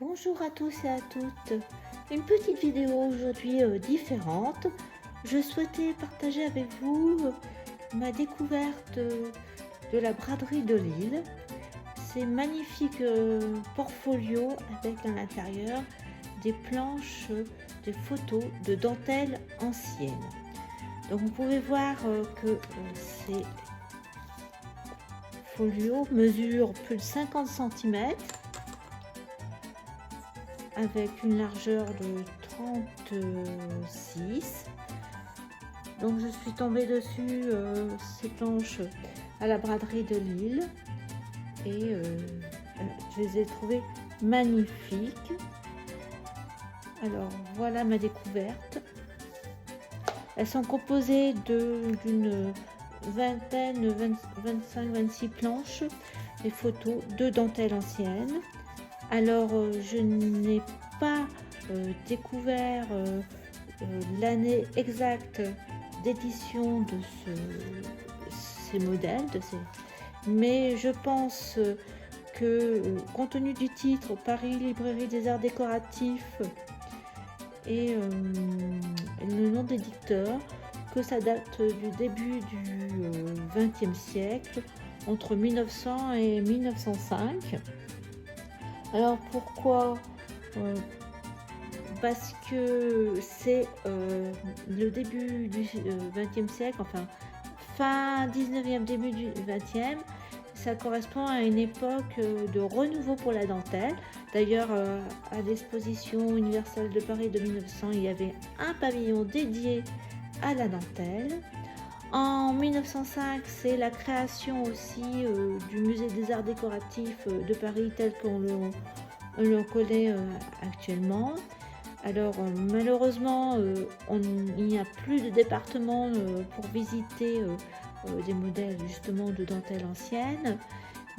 Bonjour à tous et à toutes. Une petite vidéo aujourd'hui différente. Je souhaitais partager avec vous ma découverte de la braderie de Lille. Ces magnifiques portfolios avec à l'intérieur des planches, des photos de dentelles anciennes. Donc vous pouvez voir que ces folios mesurent plus de 50 cm avec une largeur de 36. Donc je suis tombée dessus ces planches à la braderie de Lille et je les ai trouvées magnifiques. Alors voilà ma découverte. Elles sont composées d'une vingtaine, 25-26 planches, des photos de dentelles anciennes. Alors je n'ai pas découvert l'année exacte d'édition de ces modèles, mais je pense que compte tenu du titre Paris Librairie des Arts Décoratifs et le nom d'éditeur, que ça date du début du XXe siècle, entre 1900 et 1905. Alors pourquoi parce que c'est le début du XXe siècle, enfin fin 19e, début du XXe. Ça correspond à une époque de renouveau pour la dentelle. D'ailleurs, à l'exposition universelle de Paris de 1900, il y avait un pavillon dédié à la dentelle. En 1905, c'est la création aussi du musée des arts décoratifs de Paris tel qu'on le connaît actuellement. Alors malheureusement, il n'y a plus de département pour visiter des modèles justement de dentelle ancienne,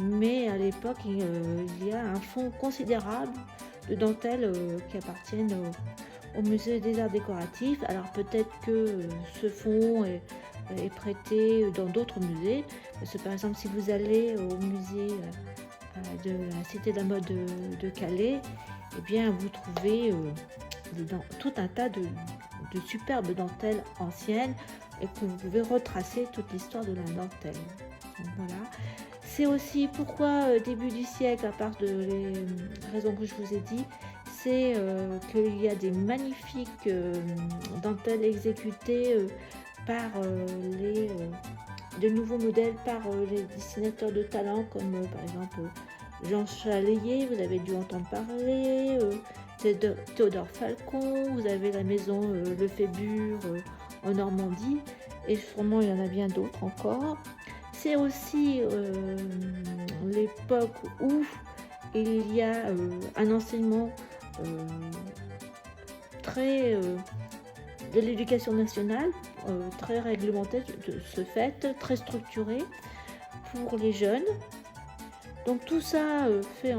mais à l'époque il y a un fonds considérable de dentelles qui appartiennent au musée des arts décoratifs. Alors peut-être que ce fonds est prêté dans d'autres musées, parce que par exemple si vous allez au musée de la Cité de la Mode de Calais, eh bien vous trouvez tout un tas de superbes dentelles anciennes et que vous pouvez retracer toute l'histoire de la dentelle. Donc, voilà. C'est aussi pourquoi début du siècle, à part de les raisons que je vous ai dit, c'est qu'il y a des magnifiques dentelles exécutées par de nouveaux modèles par les dessinateurs de talent comme par exemple Jean Chalayer, vous avez dû entendre parler, Théodore Falcon, vous avez la maison Lefébure en Normandie, et sûrement il y en a bien d'autres encore. C'est aussi l'époque où il y a un enseignement très de l'éducation nationale, très réglementé de ce fait, très structuré pour les jeunes. Donc tout ça fait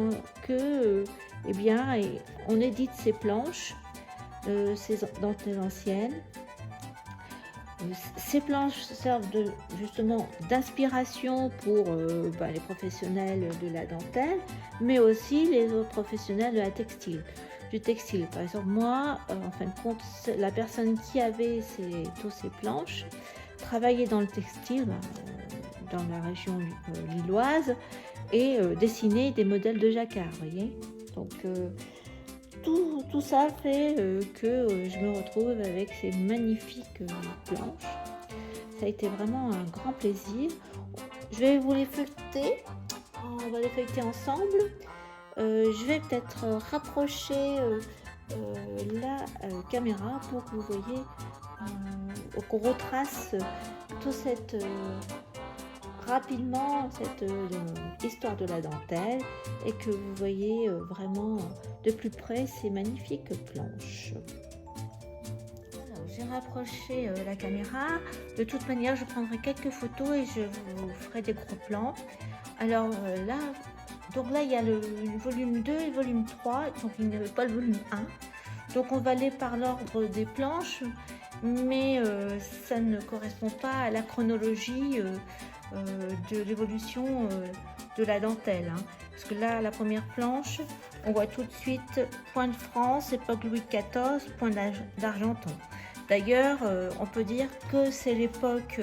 que eh bien, on édite ces planches, ces dentelles anciennes. Ces planches servent justement d'inspiration pour les professionnels de la dentelle, mais aussi les autres professionnels de la du textile. Par exemple, moi, en fin de compte, la personne qui avait toutes ces planches travaillait dans le textile, dans la région lilloise, et dessinait des modèles de jacquard, voyez. Donc tout ça fait que je me retrouve avec ces magnifiques planches. Ça a été vraiment un grand plaisir. Je vais vous les feuilleter. On va les feuilleter ensemble. Je vais peut-être rapprocher la caméra pour que vous voyez qu'on retrace toute cette rapidement cette histoire de la dentelle et que vous voyez vraiment de plus près ces magnifiques planches. Alors, j'ai rapproché la caméra. De toute manière, je prendrai quelques photos et je vous ferai des gros plans. Alors là, il y a le volume 2 et le volume 3, donc il n'y avait pas le volume 1. Donc on va aller par l'ordre des planches, mais ça ne correspond pas à la chronologie de l'évolution de la dentelle, hein. Parce que là, la première planche, on voit tout de suite point de France, époque Louis XIV, point d'Argenton. D'ailleurs, on peut dire que c'est l'époque,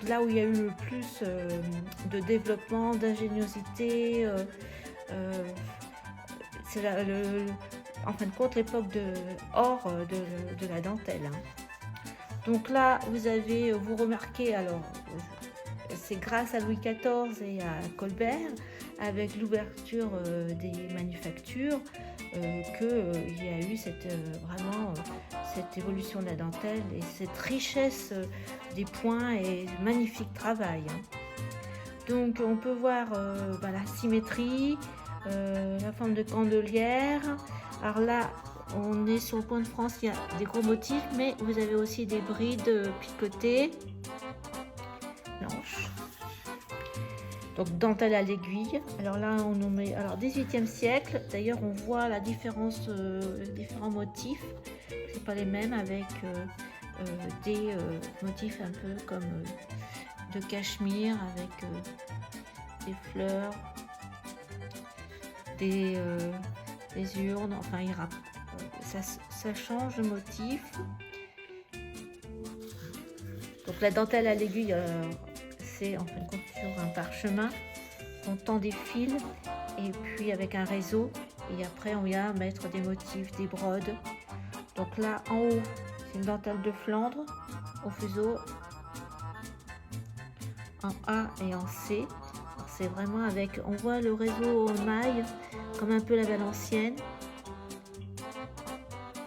là où il y a eu le plus de développement, d'ingéniosité. C'est en fin de compte l'époque de la dentelle. Hein. Donc là, vous remarquez, alors c'est grâce à Louis XIV et à Colbert, avec l'ouverture des manufactures, qu'il y a eu vraiment cette évolution de la dentelle et cette richesse des points et magnifique travail. Hein. Donc on peut voir la symétrie, la forme de candelière. Alors là, on est sur le point de France, il y a des gros motifs, mais vous avez aussi des brides picotées, blanches. Donc dentelle à l'aiguille. Alors là, on en met 18e siècle. D'ailleurs, on voit la différence, différents motifs. C'est pas les mêmes avec des motifs un peu comme de cachemire avec des fleurs, des urnes. Enfin, ça change de motif. Donc la dentelle à l'aiguille, c'est en fin de compte sur un parchemin. On tend des fils et puis avec un réseau. Et après, on vient mettre des motifs, des brodes. Donc là, en haut, c'est une dentelle de Flandre au fuseau. En A et en C. C'est vraiment avec, on voit le réseau en maille, comme un peu la Valencienne.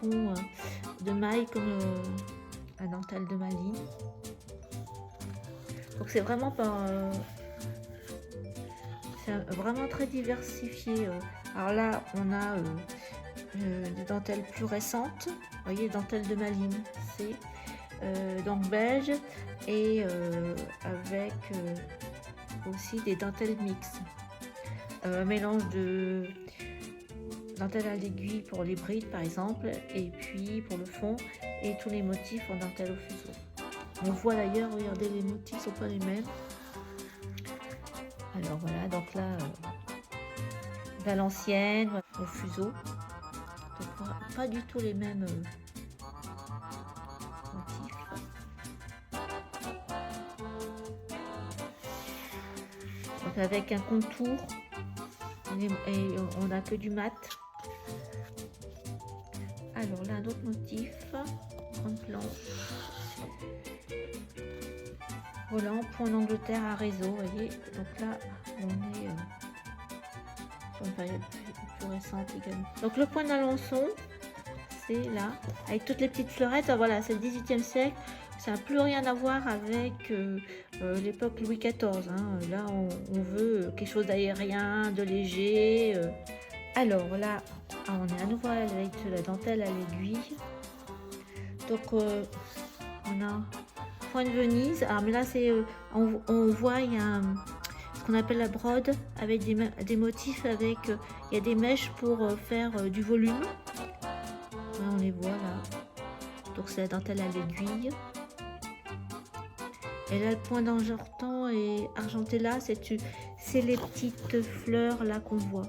Ou de maille comme la dentelle de Malines. Donc c'est vraiment vraiment très diversifié. Alors là, on a des dentelles plus récentes. Vous voyez, dentelle de Malines, c'est donc beige et avec aussi des dentelles mixtes. Un mélange de dentelle à l'aiguille pour les brides par exemple, et puis pour le fond, et tous les motifs en dentelle au fuseau. On voit d'ailleurs, regardez, les motifs sont pas les mêmes. Alors voilà, donc là, Valencienne au fuseau. Donc pas du tout les mêmes motifs. Donc avec un contour, et on n'a que du mat. Alors là, un autre motif, grande planche. Volant, point d'Angleterre à réseau, vous voyez. Donc là, on est sur une période plus récente également. Donc le point d'Alençon, c'est là, avec toutes les petites fleurettes. Ah, voilà, c'est le 18e siècle. Ça n'a plus rien à voir avec l'époque Louis XIV. Hein. Là, on veut quelque chose d'aérien, de léger. Alors là, on est à nouveau avec la dentelle à l'aiguille. Donc, on a point de Venise. Alors, mais là, c'est on voit, il y a ce qu'on appelle la brode avec des motifs avec il y a des mèches pour faire du volume. Là, on les voit là. Donc, c'est la dentelle à l'aiguille. Et là, le point d'argenton et argenté là, c'est les petites fleurs là qu'on voit.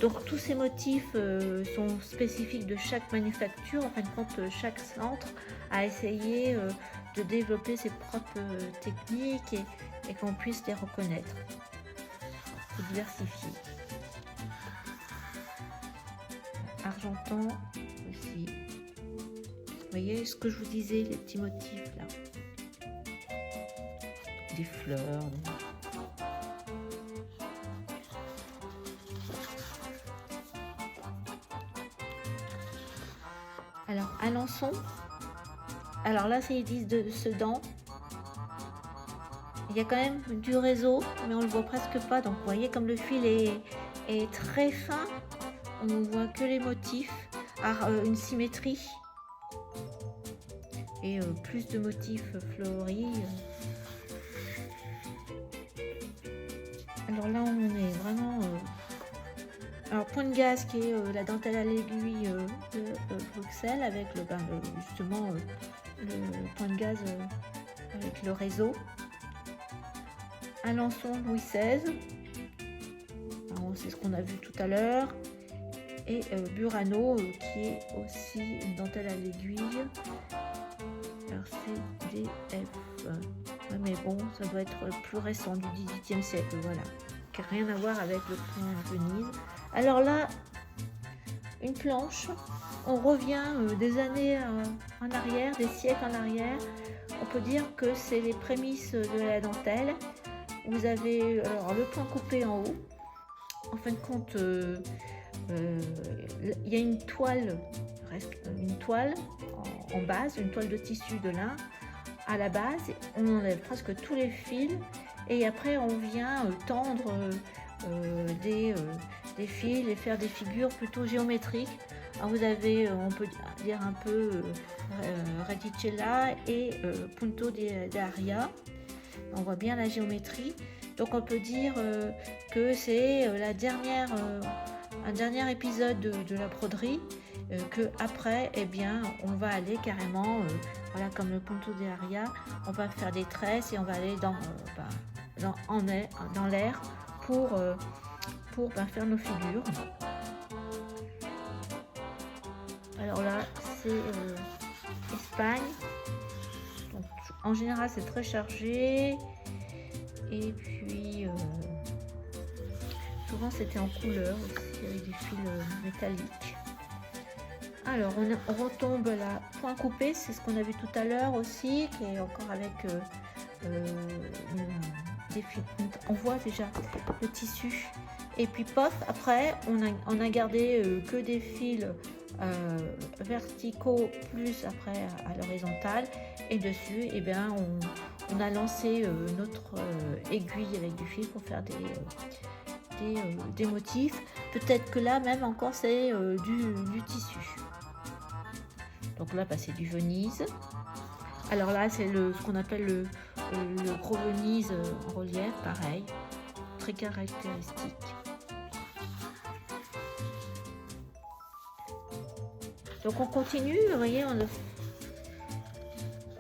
Donc tous ces motifs sont spécifiques de chaque manufacture. En fin de compte, chaque centre a essayé de développer ses propres techniques et qu'on puisse les reconnaître. C'est diversifié. Argenton aussi. Vous voyez ce que je vous disais, les petits motifs là. Des fleurs. Alors, Alençon. Alors là, c'est ils disent de Sedan. Il y a quand même du réseau, mais on le voit presque pas. Donc, vous voyez comme le fil est très fin. On ne voit que les motifs. Une symétrie. Et plus de motifs fleuris. Alors là, on est vraiment... alors, point de gaz qui est la dentelle à l'aiguille de Bruxelles avec justement le point de gaz avec le réseau. Alençon, Louis XVI. Alors, c'est ce qu'on a vu tout à l'heure. Et Burano, qui est aussi une dentelle à l'aiguille. RCDF. Ouais, mais bon, ça doit être plus récent, du XVIIIe siècle, voilà. Qui n'a rien à voir avec le point Venise. Alors là, une planche. On revient des années en arrière, des siècles en arrière. On peut dire que c'est les prémices de la dentelle. Vous avez alors, le point coupé en haut. En fin de compte, il y a une toile en base, une toile de tissu de lin à la base. On enlève presque tous les fils et après on vient tendre des fils et faire des figures plutôt géométriques. Alors vous avez, on peut dire un peu Reticella et Punto d'Aria. On voit bien la géométrie. Donc on peut dire que c'est un dernier épisode de la broderie, que après, eh bien, on va aller carrément, voilà, comme le Punto d'Aria, on va faire des tresses et on va aller dans l'air pour faire nos figures. Alors là, c'est Espagne. Donc, en général, c'est très chargé. Et puis, souvent, c'était en couleur aussi, avec des fils métalliques. Alors, on retombe la point coupé, c'est ce qu'on a vu tout à l'heure aussi, qui est encore avec des fils. On voit déjà le tissu. Et puis, pof, après, on a gardé que des fils verticaux plus après à l'horizontale. Et dessus, eh bien, on a lancé notre aiguille avec du fil pour faire des motifs. Peut-être que là, même encore, c'est du tissu. Donc là, c'est du Venise. Alors là, c'est ce qu'on appelle le gros Venise en relief, pareil, très caractéristique. Donc on continue, vous voyez,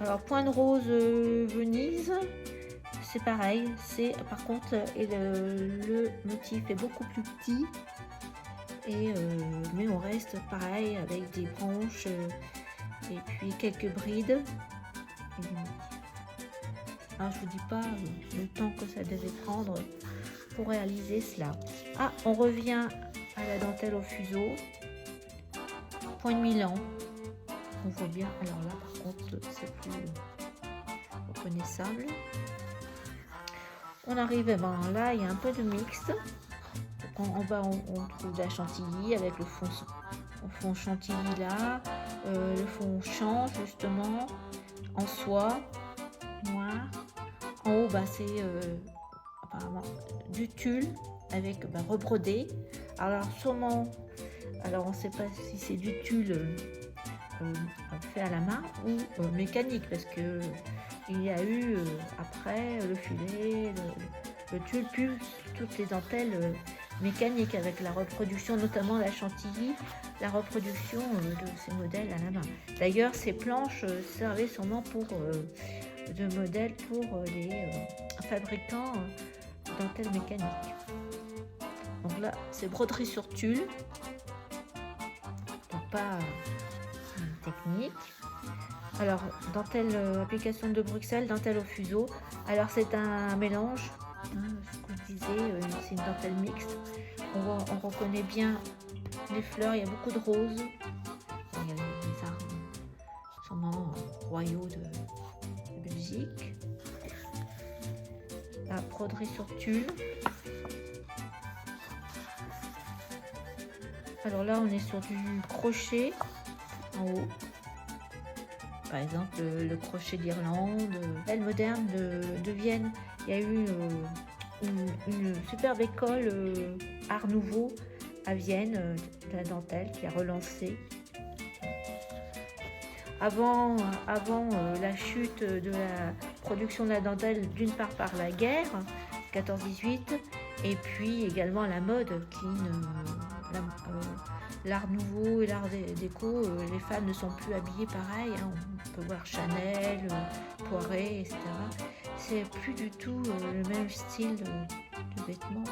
alors point de rose Venise, c'est pareil, par contre le motif est beaucoup plus petit, mais on reste pareil avec des branches et puis quelques brides. Alors je vous dis pas le temps que ça devait prendre pour réaliser cela. Ah, on revient à la dentelle au fuseau, point de Milan. On voit bien, alors là par contre c'est plus reconnaissable. On arrive, là il y a un peu de mixte. En bas on trouve de la chantilly avec le fond chantilly là, le fond change justement en soie noir. En haut c'est apparemment du tulle avec rebrodé. Alors sûrement, on ne sait pas si c'est du tulle fait à la main ou mécanique, parce que il y a eu après le filet, le tulle, plus toutes les dentelles mécaniques avec la reproduction, notamment la chantilly, la reproduction de ces modèles à la main. D'ailleurs, ces planches servaient sûrement de modèle pour les fabricants de dentelles mécaniques. Donc là, c'est broderie sur tulle, donc pas technique. Alors, dentelle, application de Bruxelles, dentelle au fuseau. Alors, c'est un mélange, ce que je disais, c'est une dentelle mixte. On reconnaît bien les fleurs, il y a beaucoup de roses. Il y a des arbres sûrement royaux de Belgique. La broderie sur tulle. Alors là, on est sur du crochet en haut. Par exemple, le crochet d'Irlande, belle moderne de Vienne. Il y a eu une superbe école Art Nouveau à Vienne, de la dentelle, qui a relancé. Avant la chute de la production de la dentelle, d'une part par la guerre, 14-18, et puis également la mode l'art nouveau et l'art déco, les femmes ne sont plus habillées pareil, on peut voir Chanel, Poiret, etc. C'est plus du tout le même style de vêtements.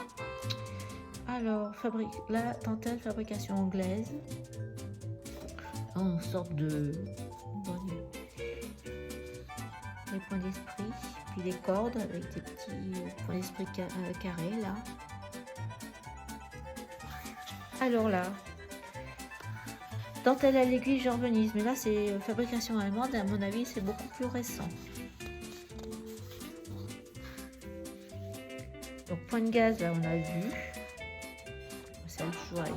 Alors, la dentelle fabrication anglaise. En sorte de... les points d'esprit, puis les cordes avec des petits points d'esprit carrés là. Alors là, dentelle à l'aiguille genre Venise, mais là c'est fabrication allemande et à mon avis c'est beaucoup plus récent. Donc point de gaz là on a vu, ça le joue avec...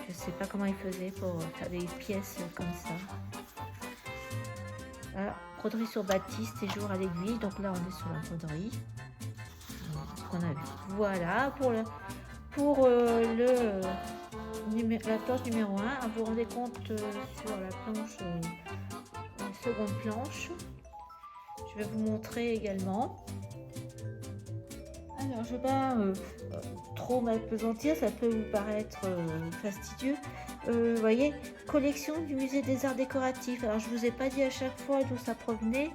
Je sais pas comment il faisait pour faire des pièces comme ça. Voilà, broderie sur batiste et jour à l'aiguille. Donc là, on est sur la broderie. Ce qu'on a vu. Voilà pour la planche numéro 1. Vous vous rendez compte sur la planche, la seconde planche. Je vais vous montrer également. Alors, je ne vais pas trop m'apesantir, ça peut vous paraître fastidieux. Vous voyez, collection du musée des arts décoratifs. Alors, je ne vous ai pas dit à chaque fois d'où ça provenait,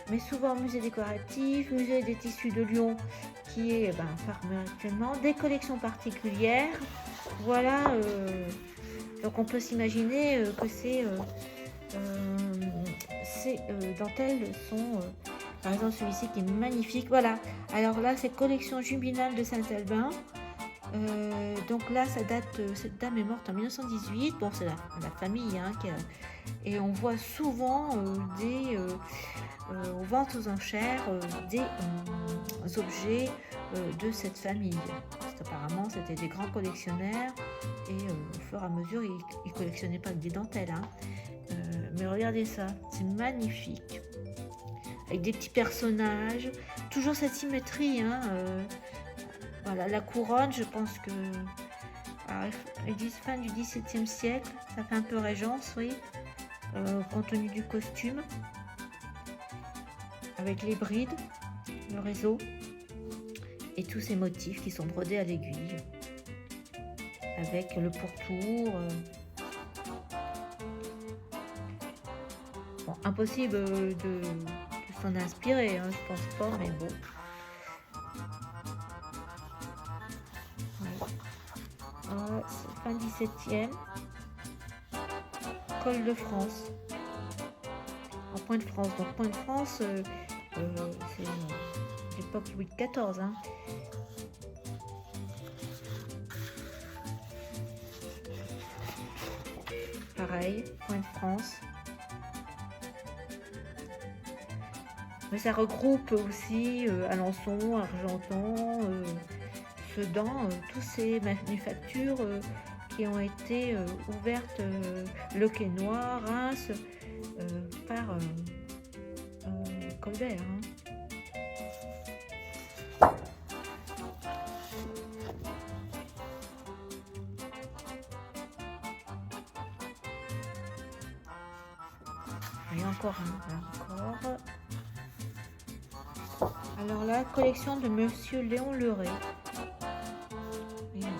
mais souvent musée décoratif, musée des tissus de Lyon, qui est fermé actuellement, des collections particulières. Voilà, donc on peut s'imaginer que ces dentelles sont... par exemple, celui-ci qui est magnifique. Voilà. Alors là, c'est collection Jubilale de Saint-Albin. Donc là, ça date. Cette dame est morte en 1918. Bon, c'est la famille. Hein, et on voit souvent aux ventes aux enchères des objets de cette famille. Parce qu'apparemment, c'était des grands collectionneurs. Et au fur et à mesure, ils ne collectionnaient pas que des dentelles. Hein. Mais regardez ça, c'est magnifique. Avec des petits personnages, toujours cette symétrie. Hein, voilà, la couronne, je pense que ils disent fin du XVIIe siècle, ça fait un peu régence, oui, compte tenu du costume, avec les brides, le réseau, et tous ces motifs qui sont brodés à l'aiguille, avec le pourtour. Bon, impossible de s'en inspirer, hein, je pense pas, mais bon. Voilà. Fin 17e. Col de France. En Point de France. Donc Point de France, c'est l'époque Louis XIV. Hein. Pareil, Point de France. Mais ça regroupe aussi Alençon, Argentan, Sedan, toutes ces manufactures qui ont été ouvertes, Le Quesnoy, Reims, par Colbert. Hein. Et encore encore. Alors là, collection de Monsieur Léon Leray.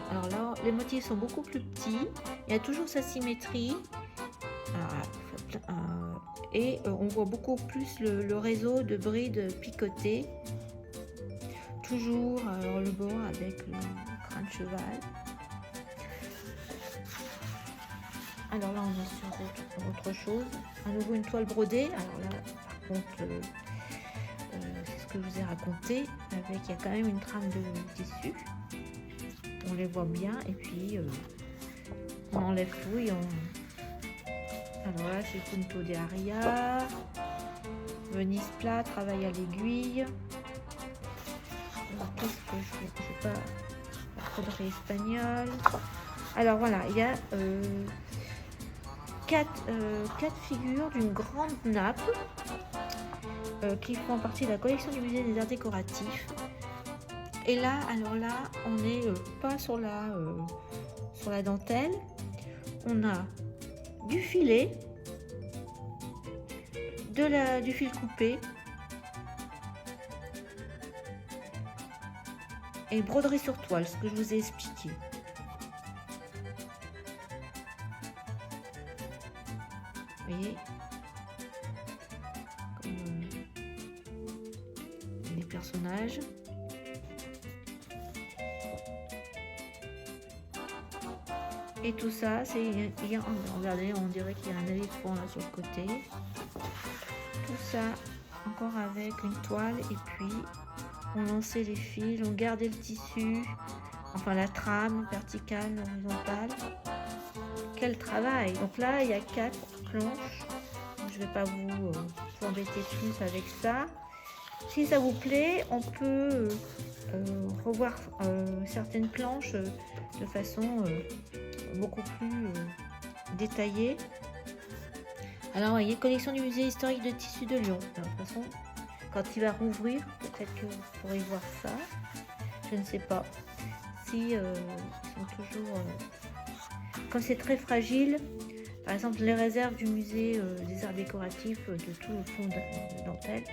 Alors là, les motifs sont beaucoup plus petits. Il y a toujours sa symétrie. Et on voit beaucoup plus le réseau de brides picotées. Toujours le bord avec le crâne de cheval. Alors là, on est sur autre chose. À nouveau une toile brodée. Alors là, par contre, c'est ce que je vous ai raconté. Il y a quand même une trame de tissu. On les voit bien. Et puis, on enlève tout et on... Alors là, c'est Punto de Aria. Venise plat, travail à l'aiguille. Qu'est-ce que je sais pas. La broderie espagnole. Alors voilà, il y a... quatre figures d'une grande nappe qui font partie de la collection du musée des arts décoratifs. Et là, alors là, on n'est pas sur la dentelle. On a du filet, du fil coupé et broderie sur toile, ce que je vous ai expliqué. Vous voyez, comme les personnages. Et tout ça, regardez, on dirait qu'il y a un éléphant là sur le côté. Tout ça, encore avec une toile, et puis on lançait les fils, on gardait le tissu, enfin la trame verticale, horizontale. Quel travail! Donc là, il y a 4 planches. Je ne vais pas vous embêter plus avec ça. Si ça vous plaît, on peut revoir certaines planches de façon beaucoup plus détaillée. Alors, vous voyez, collection du musée historique de tissus de Lyon. De toute façon, quand il va rouvrir, peut-être que vous pourrez voir ça. Je ne sais pas si ils sont toujours... Comme c'est très fragile, par exemple, les réserves du musée des arts décoratifs de tout le fond de dentelle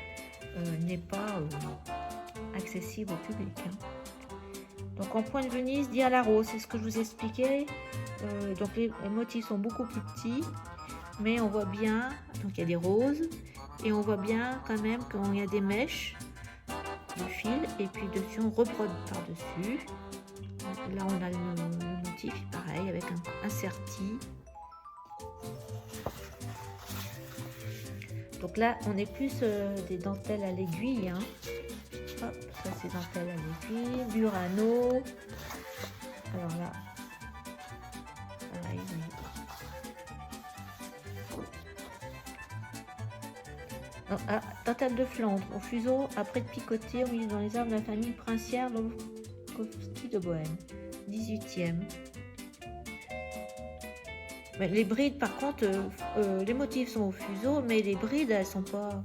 n'est pas accessible au public. Donc en point de Venise, dit à la rose, c'est ce que je vous expliquais. Donc les motifs sont beaucoup plus petits, mais on voit bien, donc il y a des roses, et on voit bien quand même qu'il y a des mèches de fil, et puis dessus on rebrode par-dessus. Là on a le motif pareil avec un serti. Donc là on est plus des dentelles à l'aiguille. Hop, ça c'est dentelle à l'aiguille, Burano. Alors là, pareil. Donc, dentelle de Flandre, au fuseau, après de picoter, au milieu dans les arbres de la famille princière Lobkowski de Bohême, 18e. Mais les brides, par contre, les motifs sont au fuseau, mais les brides, elles sont pas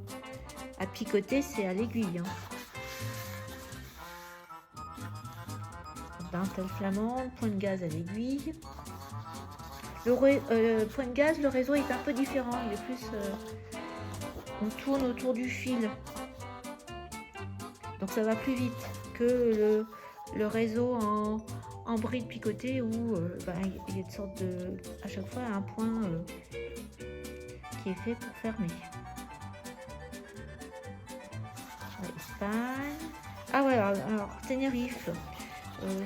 à picoter, c'est à l'aiguille. Dentelle flamande, point de gaz à l'aiguille. Le point de gaz, le réseau est un peu différent, il est plus... on tourne autour du fil. Donc ça va plus vite que le réseau en bride picotée où il y a une sorte de... à chaque fois un point qui est fait pour fermer. Espagne. Ah ouais, alors Tenerife.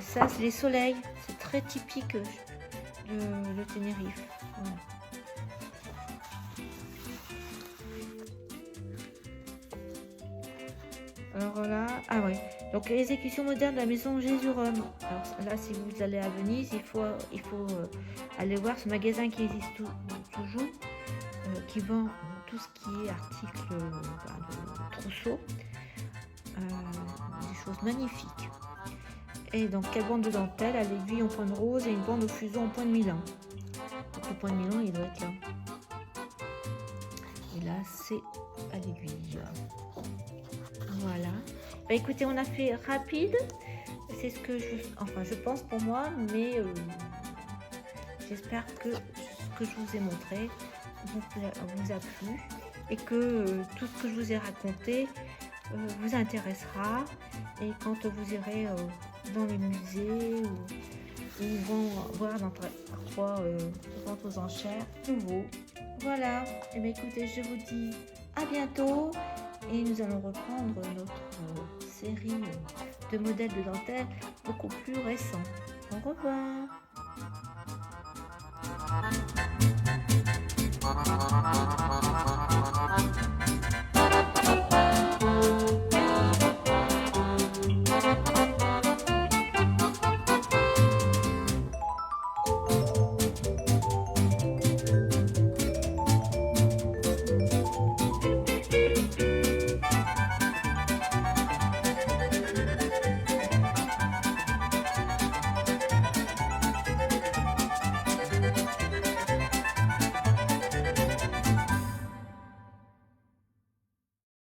Ça, c'est les soleils. C'est très typique de Tenerife. Voilà. Alors là, ah ouais. Donc l'exécution moderne de la maison Jésus-Rome. Alors là, si vous allez à Venise, il faut aller voir ce magasin qui existe toujours, qui vend tout ce qui est article de trousseau. Des choses magnifiques. Et donc 4 bandes de dentelle à l'aiguille en point de rose et une bande au fuseau en point de Milan. Donc le point de Milan, il doit être là. Et là, c'est à l'aiguille. Voilà. Bah écoutez, on a fait rapide. C'est ce que je pense pour moi, mais j'espère que ce que je vous ai montré vous a plu et que tout ce que je vous ai raconté vous intéressera. Et quand vous irez dans les musées ou vont voir parfois vente aux enchères nouveau. Voilà. Et bien écoutez, je vous dis à bientôt et nous allons reprendre notre série de modèles de dentelle beaucoup plus récents. Au revoir.